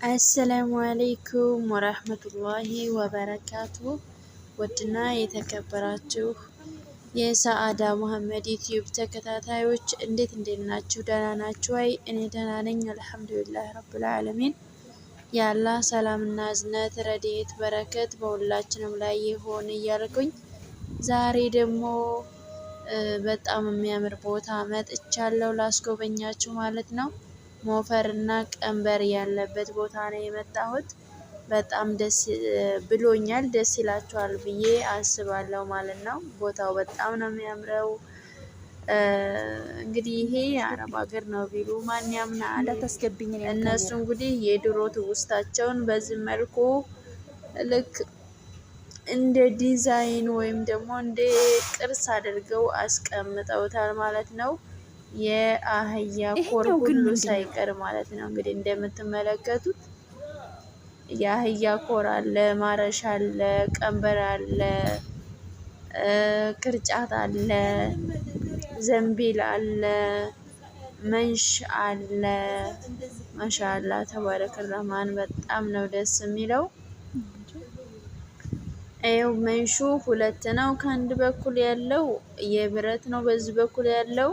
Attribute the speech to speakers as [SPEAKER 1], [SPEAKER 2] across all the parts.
[SPEAKER 1] አሰላሙ አለይኩም ወራህመቱላሂ ወበረካቱ። ውድና የተከበራችሁ የሰአዳ መሐመድ ዩቲዩብ ተከታታዮች እንዴት ናችሁ? ደህና ናችሁ ወይ? እኔ ደህና ነኝ አልሐምዱሊላህ ረብል ዓለሚን። የአላህ ሰላምና እዝነት ረድኤት በረከት በሁላችንም ላይ ይሆን እያልኩኝ ዛሬ ደግሞ በጣም የሚያምር ቦታ መጥቻለሁ ላስጎበኛችሁ ማለት ነው። ሞፈር እና ቀንበር ያለበት ቦታ ነው የመጣሁት። በጣም ደስ ብሎኛል። ደስ ይላችኋል ብዬ አስባለሁ ማለት ነው። ቦታው በጣም ነው የሚያምረው። እንግዲህ ይሄ የአረብ ሀገር ነው ቢሉ ማን ያምናል? እነሱ እንግዲህ የድሮ ትውስታቸውን በዚህ መልኩ ልክ እንደ ዲዛይን ወይም ደግሞ እንደ ቅርስ አድርገው አስቀምጠውታል ማለት ነው። የአህያ ኮር ሁሉ ሳይቀር ማለት ነው። እንግዲህ እንደምትመለከቱት የአህያ ኮር አለ፣ ማረሻ አለ፣ ቀንበር አለ፣ ቅርጫት አለ፣ ዘንቢል አለ፣ መንሽ አለ። ማሻአላ ተባረከ ረህማን በጣም ነው ደስ የሚለው። ይኸው መንሹ ሁለት ነው። ከአንድ በኩል ያለው የብረት ነው፣ በዚህ በኩል ያለው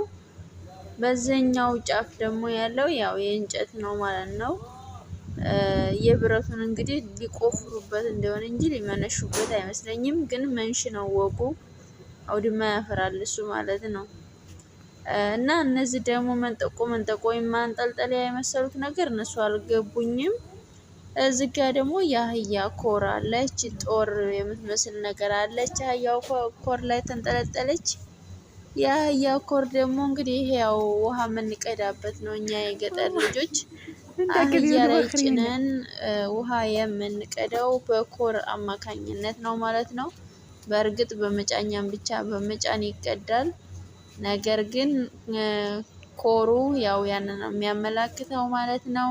[SPEAKER 1] በዚህኛው ጫፍ ደግሞ ያለው ያው የእንጨት ነው ማለት ነው። የብረቱን እንግዲህ ሊቆፍሩበት እንደሆነ እንጂ ሊመነሹበት አይመስለኝም። ግን መንሽ ነው ወጉ። አውድማ ያፈራል እሱ ማለት ነው። እና እነዚህ ደግሞ መንጠቆ ወይም ማንጠልጠሊያ የመሰሉት ነገር እነሱ አልገቡኝም። እዚህ ጋ ደግሞ የአህያ ኮር አለች፣ ጦር የምትመስል ነገር አለች። አህያው ኮር ላይ ተንጠለጠለች። የአህያ ኮር ደግሞ እንግዲህ ይሄ ያው ውሃ የምንቀዳበት ነው። እኛ የገጠር ልጆች አህያ ላይ ጭነን ውሃ የምንቀዳው በኮር አማካኝነት ነው ማለት ነው። በእርግጥ በመጫኛም ብቻ በመጫን ይቀዳል። ነገር ግን ኮሩ ያው ያንን ነው የሚያመላክተው ማለት ነው።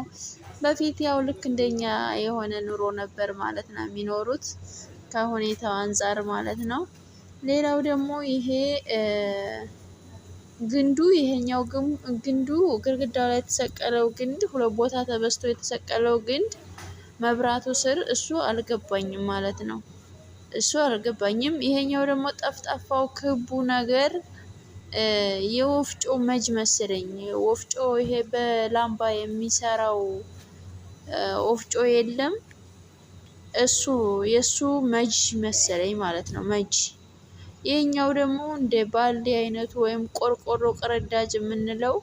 [SPEAKER 1] በፊት ያው ልክ እንደኛ የሆነ ኑሮ ነበር ማለት ነው የሚኖሩት ከሁኔታው አንጻር ማለት ነው። ሌላው ደግሞ ይሄ ግንዱ ይሄኛው ግንዱ ግድግዳው ላይ የተሰቀለው ግንድ ሁለት ቦታ ተበስቶ የተሰቀለው ግንድ መብራቱ ስር እሱ አልገባኝም ማለት ነው። እሱ አልገባኝም። ይሄኛው ደግሞ ጠፍጣፋው ክቡ ነገር የወፍጮ መጅ መሰለኝ። ወፍጮ ይሄ በላምባ የሚሰራው ወፍጮ የለም እሱ የሱ መጅ መሰለኝ ማለት ነው። መጅ ይሄኛው ደግሞ እንደ ባልዲ አይነቱ ወይም ቆርቆሮ ቅርዳጅ የምንለው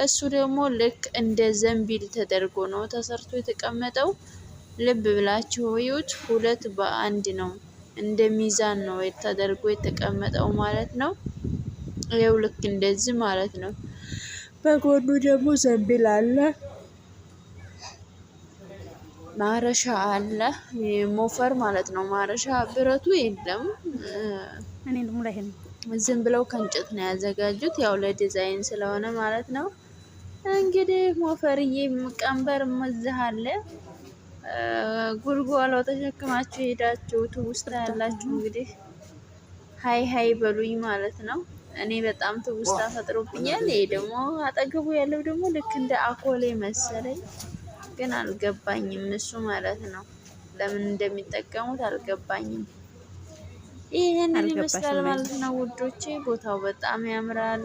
[SPEAKER 1] እሱ ደግሞ ልክ እንደ ዘንቢል ተደርጎ ነው ተሰርቶ የተቀመጠው። ልብ ብላችሁ እዩት። ሁለት በአንድ ነው፣ እንደ ሚዛን ነው ተደርጎ የተቀመጠው ማለት ነው። ይኸው ልክ እንደዚህ ማለት ነው። በጎኑ ደግሞ ዘንቢል አለ፣ ማረሻ አለ፣ ሞፈር ማለት ነው። ማረሻ ብረቱ የለም። ዝም ብለው ከእንጨት ነው ያዘጋጁት፣ ያው ለዲዛይን ስለሆነ ማለት ነው። እንግዲህ ሞፈርዬ ቀንበር መዝህ አለ። ጉልጓላው ተሸክማችሁ ሄዳችሁ ትውስታ ያላችሁ እንግዲህ ሀይ ሀይ በሉኝ ማለት ነው። እኔ በጣም ትውስታ ፈጥሮብኛል። ይሄ ደግሞ አጠገቡ ያለው ደግሞ ልክ እንደ አኮሌ መሰለኝ፣ ግን አልገባኝም እሱ ማለት ነው። ለምን እንደሚጠቀሙት አልገባኝም። ይሄንን ይመስላል ማለት ነው ውዶቼ። ቦታው በጣም ያምራል።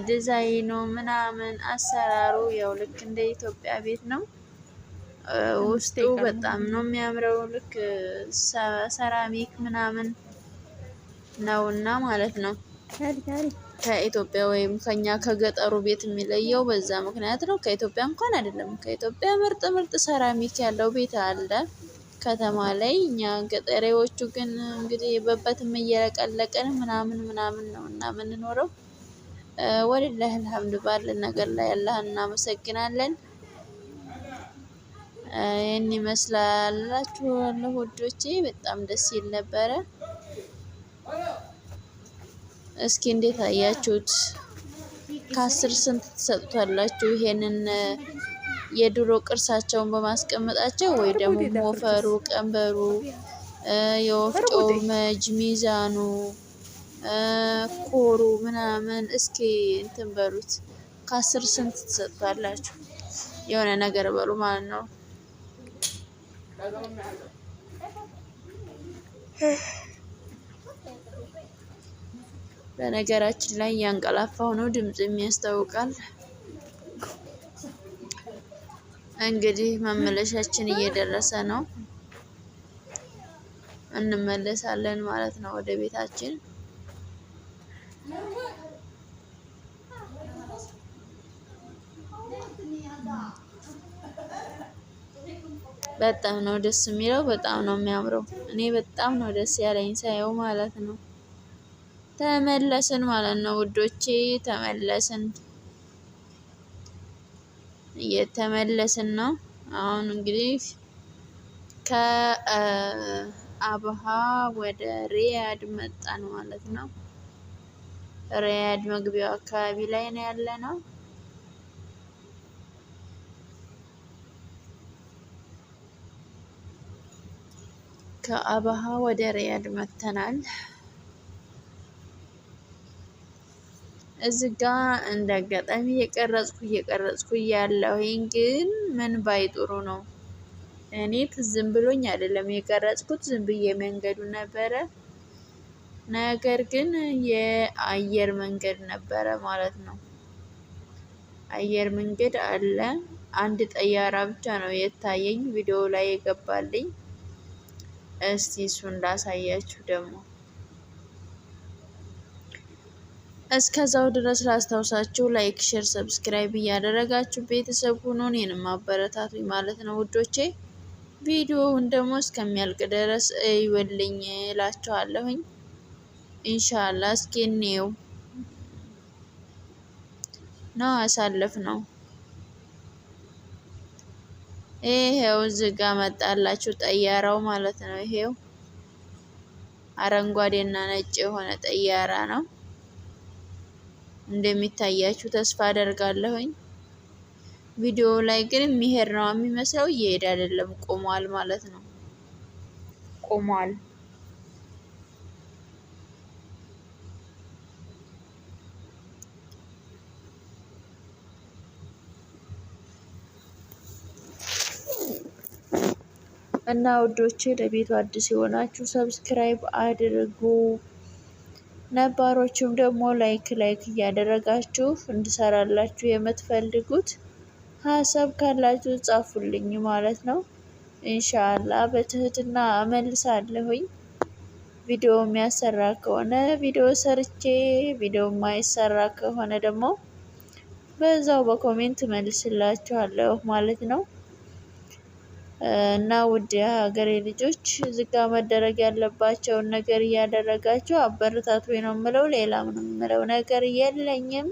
[SPEAKER 1] ዲዛይኑ ምናምን አሰራሩ ያው ልክ እንደ ኢትዮጵያ ቤት ነው። ውስጡ በጣም ነው የሚያምረው። ልክ ሰራሚክ ምናምን ነውና ማለት ነው። ከኢትዮጵያ ወይም ከኛ ከገጠሩ ቤት የሚለየው በዛ ምክንያት ነው። ከኢትዮጵያ እንኳን አይደለም፣ ከኢትዮጵያ ምርጥ ምርጥ ሰራሚክ ያለው ቤት አለ ከተማ ላይ። እኛ ገጠሬዎቹ ግን እንግዲህ በበትም እየለቀለቀን ምናምን ነው እና የምንኖረው። ወሊላህ አልሐምድ ባለን ነገር ላይ አላህን እናመሰግናለን። ይህን ይመስላላችኋለሁ ውዶቼ። በጣም ደስ ይል ነበረ። እስኪ እንዴት አያችሁት? ከ10 ስንት ትሰጡታላችሁ? ይሄንን የድሮ ቅርሳቸውን በማስቀመጣቸው ወይ ደግሞ ሞፈሩ፣ ቀንበሩ፣ የወፍጮ መጅ፣ ሚዛኑ፣ ኮሩ ምናምን እስኪ እንትን በሉት። ከ10 ስንት ትሰጡታላችሁ? የሆነ ነገር በሉ ማለት ነው። በነገራችን ላይ ያንቀላፋው ነው ድምጽም ያስታውቃል። እንግዲህ መመለሻችን እየደረሰ ነው። እንመለሳለን ማለት ነው ወደ ቤታችን። በጣም ነው ደስ የሚለው፣ በጣም ነው የሚያምረው። እኔ በጣም ነው ደስ ያለኝ ሳየው ማለት ነው። ተመለስን ማለት ነው ውዶቼ፣ ተመለስን፣ እየተመለስን ነው። አሁን እንግዲህ ከአብሃ ወደ ሪያድ መጣን ማለት ነው። ሪያድ መግቢያው አካባቢ ላይ ነው ያለ ነው። ከአብሃ ወደ ሪያድ መተናል። እዚህ ጋ እንደ አጋጣሚ እየቀረጽኩ እያለሁኝ ግን ምን ባይ ጥሩ ነው። እኔ ዝም ብሎኝ አይደለም የቀረጽኩት፣ ዝም ብዬ መንገዱ ነበረ። ነገር ግን የአየር መንገድ ነበረ ማለት ነው። አየር መንገድ አለ። አንድ ጠያራ ብቻ ነው የታየኝ ቪዲዮ ላይ የገባልኝ። እስቲ እሱን ላሳያችሁ ደግሞ። እስከዛው ድረስ ላስታውሳችሁ፣ ላይክ፣ ሼር፣ ሰብስክራይብ እያደረጋችሁ ቤተሰብ ሁኑ፣ እኔንም አበረታቱኝ ማለት ነው ውዶቼ። ቪዲዮውን ደግሞ እስከሚያልቅ ድረስ እዩልኝ እላችኋለሁኝ። ኢንሻአላህ እስኪ እንየው ነው አሳልፍ ነው። ይሄው እዚህ ጋ መጣላችሁ ጠያራው ማለት ነው። ይሄው አረንጓዴና ነጭ የሆነ ጠያራ ነው እንደሚታያችሁ ተስፋ አደርጋለሁኝ። ቪዲዮ ላይ ግን የሚሄድ ነው የሚመስለው፣ እየሄደ አይደለም፣ ቆሟል ማለት ነው። ቆሟል። እና ውዶቼ ለቤቱ አዲስ የሆናችሁ ሰብስክራይብ አድርጉ፣ ነባሮችም ደግሞ ላይክ እያደረጋችሁ እንድሰራላችሁ የምትፈልጉት ሀሳብ ካላችሁ ጻፉልኝ ማለት ነው። ኢንሻአላህ በትህትና እመልሳለሁኝ። ቪዲዮ የሚያሰራ ከሆነ ቪዲዮ ሰርቼ፣ ቪዲዮ የማይሰራ ከሆነ ደግሞ በዛው በኮሜንት መልስላችኋለሁ ማለት ነው። እና ውድ የሀገሬ ልጆች ዝጋ መደረግ ያለባቸውን ነገር እያደረጋችሁ አበረታቱ ነው የምለው። ሌላ ምንም የምለው ነገር የለኝም።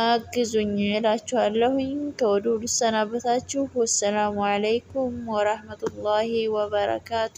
[SPEAKER 1] አግዙኝ እላችኋለሁኝ። ከወዲሁ ልሰናበታችሁ። ወሰላሙ አለይኩም ወራህመቱላሂ ወበረካቱ።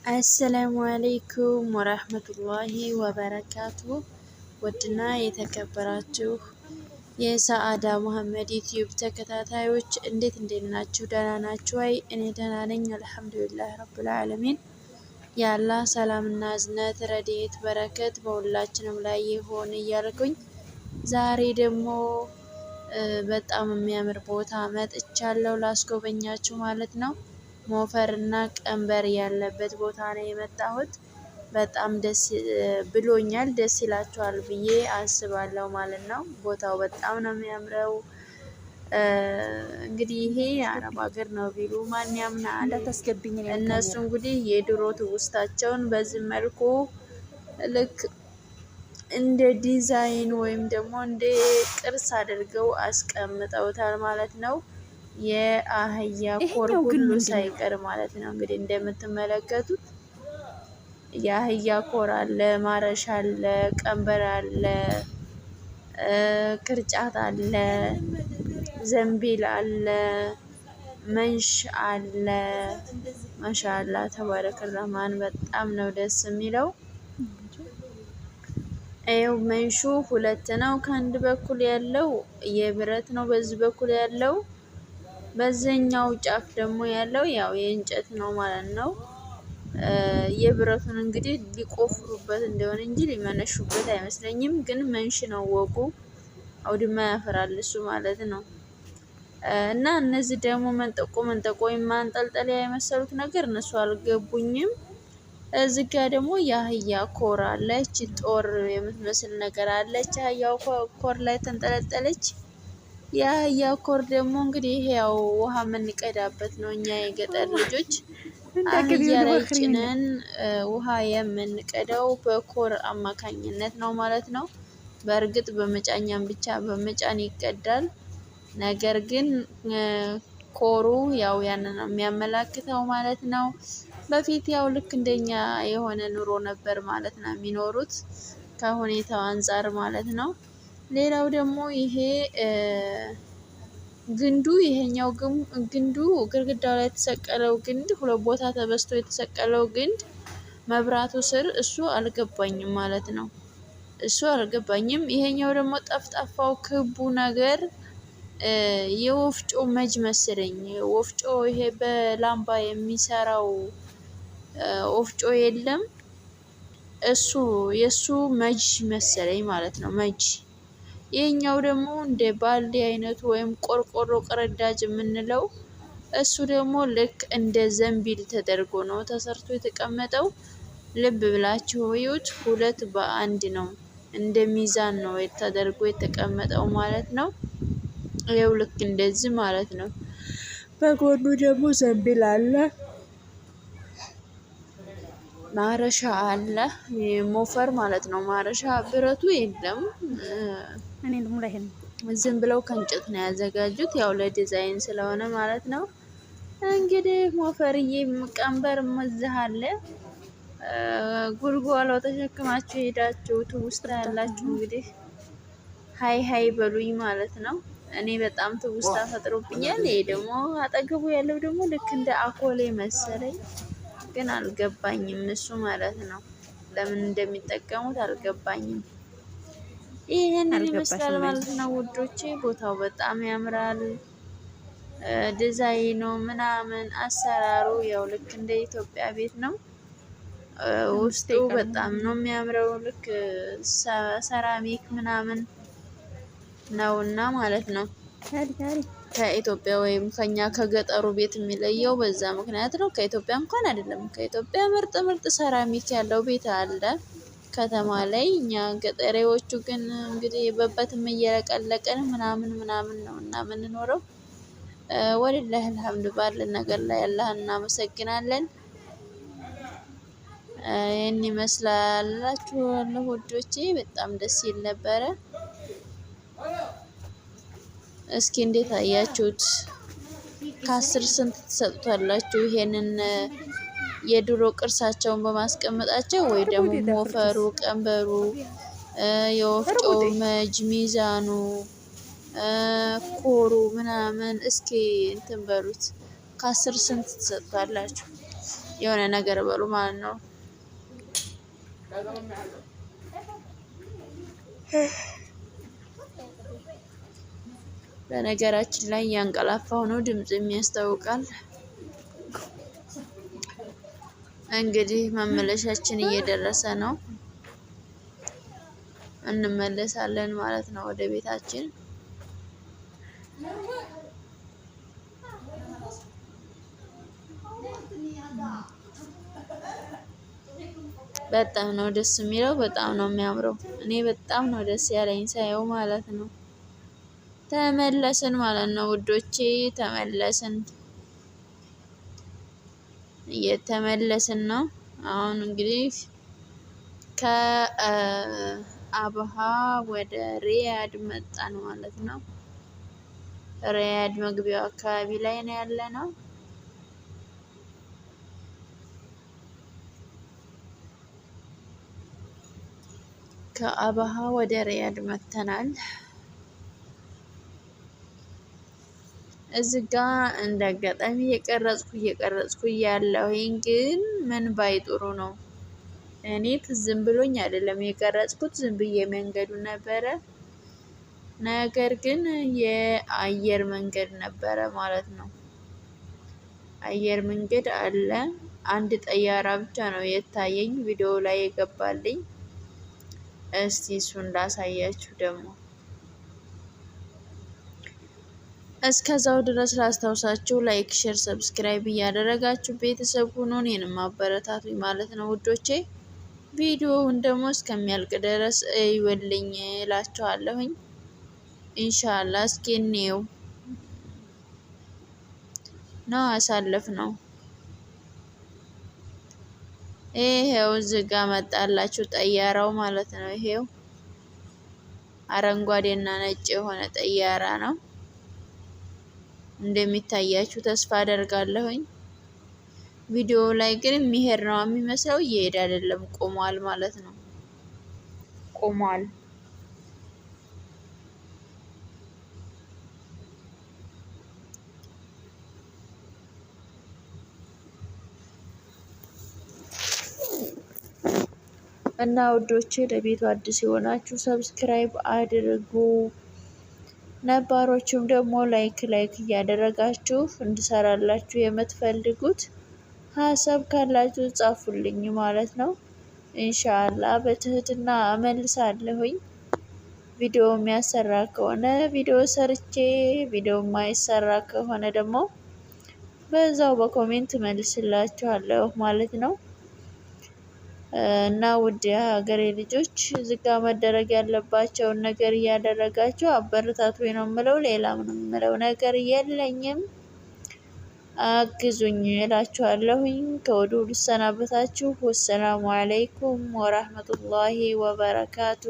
[SPEAKER 1] አሰላሙ አለይኩም ወራህመቱላሂ ወበረካቱ። ውድና የተከበራችሁ የሰአዳ መሐመድ ዩቲዩብ ተከታታዮች እንዴት ናችሁ? ደህና ናችሁ? እኔ ደህና ነኝ አልሐምዱሊላህ ረብል ዓለሚን። የአላህ ሰላምና እዝነት ረድኤት በረከት በሁላችንም ላይ ይሆን እያልኩኝ ዛሬ ደግሞ በጣም የሚያምር ቦታ መጥቻለሁ ላስጎበኛችሁ ማለት ነው። ሞፈር እና ቀንበር ያለበት ቦታ ነው የመጣሁት። በጣም ደስ ብሎኛል። ደስ ይላችኋል ብዬ አስባለሁ ማለት ነው። ቦታው በጣም ነው የሚያምረው። እንግዲህ ይሄ የአረብ ሀገር ነው ቢሉ ማን ያምናል? እነሱ እንግዲህ የድሮ ትውስታቸውን በዚህ መልኩ ልክ እንደ ዲዛይን ወይም ደግሞ እንደ ቅርስ አድርገው አስቀምጠውታል ማለት ነው። የአህያ ኮር ሁሉ ሳይቀር ማለት ነው። እንግዲህ እንደምትመለከቱት የአህያ ኮር አለ፣ ማረሻ አለ፣ ቀንበር አለ፣ ቅርጫት አለ፣ ዘንቢል አለ፣ መንሽ አለ። ማሻአላ ተባረከ ረህማን በጣም ነው ደስ የሚለው። ይኸው መንሹ ሁለት ነው። ከአንድ በኩል ያለው የብረት ነው፣ በዚህ በኩል ያለው በዚህኛው ጫፍ ደግሞ ያለው ያው የእንጨት ነው ማለት ነው። የብረቱን እንግዲህ ሊቆፍሩበት እንደሆነ እንጂ ሊመነሹበት አይመስለኝም። ግን መንሽ ነው ወጉ፣ አውድማ ያፈራል እሱ ማለት ነው። እና እነዚህ ደግሞ መንጠቆ ወይም ማንጠልጠሊያ የመሰሉት ነገር እነሱ አልገቡኝም። እዚህ ጋር ደግሞ የአህያ ኮር አለች፣ ጦር የምትመስል ነገር አለች። አህያው ኮር ላይ ተንጠለጠለች። የአህያ ኮር ደግሞ እንግዲህ ይሄ ያው ውሃ የምንቀዳበት ነው። እኛ የገጠር ልጆች አህያ ላይ ጭነን ውሃ የምንቀዳው በኮር አማካኝነት ነው ማለት ነው። በእርግጥ በመጫኛም ብቻ በመጫን ይቀዳል። ነገር ግን ኮሩ ያው ያንን ነው የሚያመላክተው ማለት ነው። በፊት ያው ልክ እንደኛ የሆነ ኑሮ ነበር ማለት ነው የሚኖሩት ከሁኔታው አንጻር ማለት ነው። ሌላው ደግሞ ይሄ ግንዱ ይሄኛው ግንዱ ግድግዳው ላይ የተሰቀለው ግንድ ሁለት ቦታ ተበስቶ የተሰቀለው ግንድ መብራቱ ስር እሱ አልገባኝም ማለት ነው። እሱ አልገባኝም። ይሄኛው ደግሞ ጠፍጣፋው ክቡ ነገር የወፍጮ መጅ መሰለኝ። ወፍጮ ይሄ በላምባ የሚሰራው ወፍጮ የለም፣ እሱ የሱ መጅ መሰለኝ ማለት ነው። መጅ ይሄኛው ደግሞ እንደ ባልዲ አይነቱ ወይም ቆርቆሮ ቅርዳጅ የምንለው እሱ ደግሞ ልክ እንደ ዘንቢል ተደርጎ ነው ተሰርቶ የተቀመጠው። ልብ ብላችሁ እዩት። ሁለት በአንድ ነው፣ እንደ ሚዛን ነው ተደርጎ የተቀመጠው ማለት ነው። ይኸው ልክ እንደዚህ ማለት ነው። በጎኑ ደግሞ ዘንቢል አለ፣ ማረሻ አለ፣ ሞፈር ማለት ነው። ማረሻ ብረቱ የለም። ዝም ብለው ከእንጨት ነው ያዘጋጁት፣ ያው ለዲዛይን ስለሆነ ማለት ነው። እንግዲህ ሞፈርዬ ቀንበር እዚህ አለ። ጉልጓላው ተሸክማችሁ ሄዳችሁ ትውስታ ያላችሁ እንግዲህ ሀይ ሀይ በሉኝ ማለት ነው። እኔ በጣም ትውስታ ፈጥሮብኛል። ይሄ ደግሞ አጠገቡ ያለው ደግሞ ልክ እንደ አኮሌ መሰለኝ፣ ግን አልገባኝም እሱ ማለት ነው። ለምን እንደሚጠቀሙት አልገባኝም። ይሄንን ይመስላል ማለት ነው ውዶቼ። ቦታው በጣም ያምራል። ዲዛይኑ ምናምን አሰራሩ ያው ልክ እንደ ኢትዮጵያ ቤት ነው። ውስጡ በጣም ነው የሚያምረው። ልክ ሰራሚክ ምናምን ነውና ማለት ነው። ከኢትዮጵያ ወይም ከኛ ከገጠሩ ቤት የሚለየው በዛ ምክንያት ነው። ከኢትዮጵያ እንኳን አይደለም፣ ከኢትዮጵያ ምርጥ ምርጥ ሰራሚክ ያለው ቤት አለ ከተማ ላይ። እኛ ገጠሬዎቹ ግን እንግዲህ በበትም እየለቀለቀን ምናምን ነው እና የምንኖረው። ወሊላህ አልሐምድ ባለን ነገር ላይ አላህ እናመሰግናለን። ይህን ይመስላላችሁ ውዶቼ። በጣም ደስ ይል ነበረ። እስኪ እንዴት አያችሁት? ከ10 ስንት ትሰጡታላችሁ? ይሄንን የድሮ ቅርሳቸውን በማስቀመጣቸው ወይ ደግሞ ሞፈሩ፣ ቀንበሩ፣ የወፍጮ መጅ፣ ሚዛኑ፣ ኮሩ ምናምን እስኪ እንትን በሉት። ከ10 ስንት ትሰጡታላችሁ? የሆነ ነገር በሉ ማለት ነው። በነገራችን ላይ ያንቀላፋው ነው ድምጽ የሚያስታውቃል። እንግዲህ መመለሻችን እየደረሰ ነው። እንመለሳለን ማለት ነው ወደ ቤታችን። በጣም ነው ደስ የሚለው። በጣም ነው የሚያምረው። እኔ በጣም ነው ደስ ያለኝ ሳየው ማለት ነው። ተመለስን ማለት ነው ውዶቼ፣ ተመለስን። እየተመለስን ነው። አሁን እንግዲህ ከአብሃ ወደ ሪያድ መጣን ማለት ነው። ሪያድ መግቢያው አካባቢ ላይ ነው ያለ ነው። ከአብሃ ወደ ሪያድ መጥተናል። እዚህ ጋ እንደ አጋጣሚ እየቀረጽኩ እያለሁኝ ግን ምን ባይ ጥሩ ነው። እኔ ዝም ብሎኝ አይደለም የቀረጽኩት፣ ዝም ብዬ መንገዱ ነበረ። ነገር ግን የአየር መንገድ ነበረ ማለት ነው። አየር መንገድ አለ። አንድ ጠያራ ብቻ ነው የታየኝ ቪዲዮ ላይ የገባልኝ። እስቲ እሱን ላሳያችሁ ደግሞ። እስከዛው ድረስ ላስታውሳችሁ፣ ላይክ፣ ሼር፣ ሰብስክራይብ እያደረጋችሁ ቤተሰብ ሁኑ፣ እኔንም አበረታቱኝ ማለት ነው ውዶቼ። ቪዲዮውን ደግሞ እስከሚያልቅ ድረስ እዩልኝ እላችኋለሁኝ። ኢንሻአላህ እስኪ እንየው ነው አሳልፍ ነው። ይሄው እዚህ ጋ መጣላችሁ ጠያራው ማለት ነው። ይሄው አረንጓዴና ነጭ የሆነ ጠያራ ነው እንደሚታያችሁ ተስፋ አደርጋለሁኝ። ቪዲዮ ላይ ግን የሚሄድ ነው የሚመስለው፣ እየሄደ አይደለም፣ ቆሟል ማለት ነው። ቆሟል። እና ውዶቼ ለቤቱ አዲስ የሆናችሁ ሰብስክራይብ አድርጉ፣ ነባሮችም ደግሞ ላይክ እያደረጋችሁ እንድሰራላችሁ የምትፈልጉት ሀሳብ ካላችሁ ጻፉልኝ ማለት ነው። ኢንሻአላህ በትህትና እመልሳለሁኝ። ቪዲዮ የሚያሰራ ከሆነ ቪዲዮ ሰርቼ፣ ቪዲዮ የማይሰራ ከሆነ ደግሞ በዛው በኮሜንት መልስላችኋለሁ ማለት ነው። እና ውድ የሀገሬ ልጆች እዚህ ጋ መደረግ ያለባቸውን ነገር እያደረጋችሁ አበረታቱ ነው የምለው። ሌላ ምንም የምለው ነገር የለኝም። አግዙኝ እላችኋለሁኝ። ከወዲሁ ልሰናበታችሁ። ወሰላሙ አለይኩም ወራህመቱላሂ ወበረካቱ።